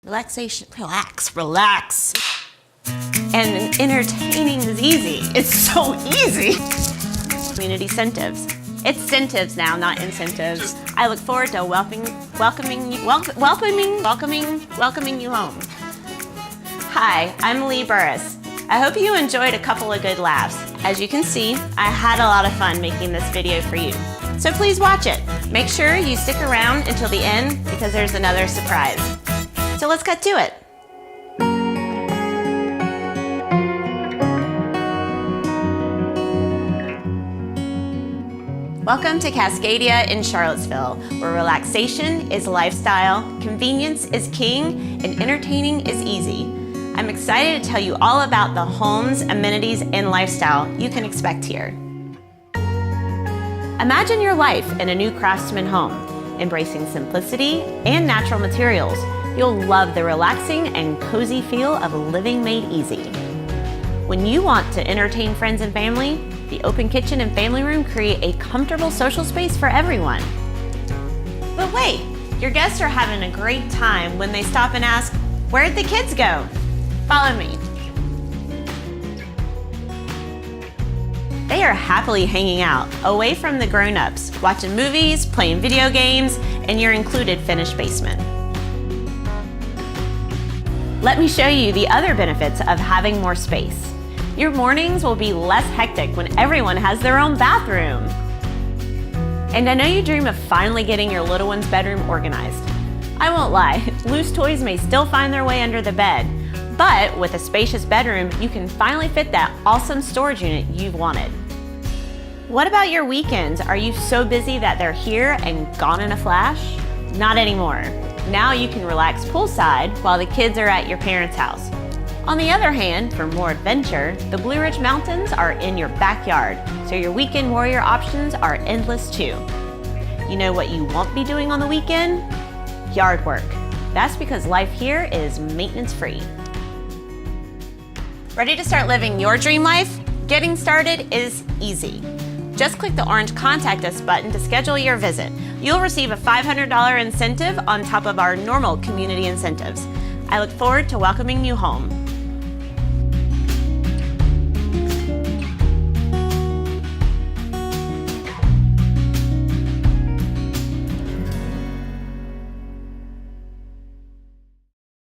Relaxation, relax. And entertaining is easy. It's so easy. Community incentives. It's incentives now, not incentives. I look forward to welcoming you home. Hi, I'm Lee Burris. I hope you enjoyed a couple of good laughs. As you can see, I had a lot of fun making this video for you. So please watch it. Make sure you stick around until the end because there's another surprise. So let's get to it. Welcome to Cascadia in Charlottesville, where relaxation is lifestyle, convenience is king, and entertaining is easy. I'm excited to tell you all about the homes, amenities, and lifestyle you can expect here. Imagine your life in a new craftsman home, embracing simplicity and natural materials. You'll love the relaxing and cozy feel of living made easy. When you want to entertain friends and family, the open kitchen and family room create a comfortable social space for everyone. But wait, your guests are having a great time when they stop and ask, "Where'd the kids go?" Follow me. They are happily hanging out, away from the grown-ups, watching movies, playing video games, and your included finished basement. Let me show you the other benefits of having more space. Your mornings will be less hectic when everyone has their own bathroom. And I know you dream of finally getting your little one's bedroom organized. I won't lie, loose toys may still find their way under the bed, but with a spacious bedroom, you can finally fit that awesome storage unit you've wanted. What about your weekends? Are you so busy that they're here and gone in a flash? Not anymore. Now you can relax poolside while the kids are at your parents' house. On the other hand, for more adventure, the Blue Ridge Mountains are in your backyard, so your weekend warrior options are endless too. You know what you won't be doing on the weekend? Yard work. That's because life here is maintenance-free. Ready to start living your dream life? Getting started is easy. Just click the orange Contact Us button to schedule your visit. You'll receive a $500 incentive on top of our normal community incentives. I look forward to welcoming you home.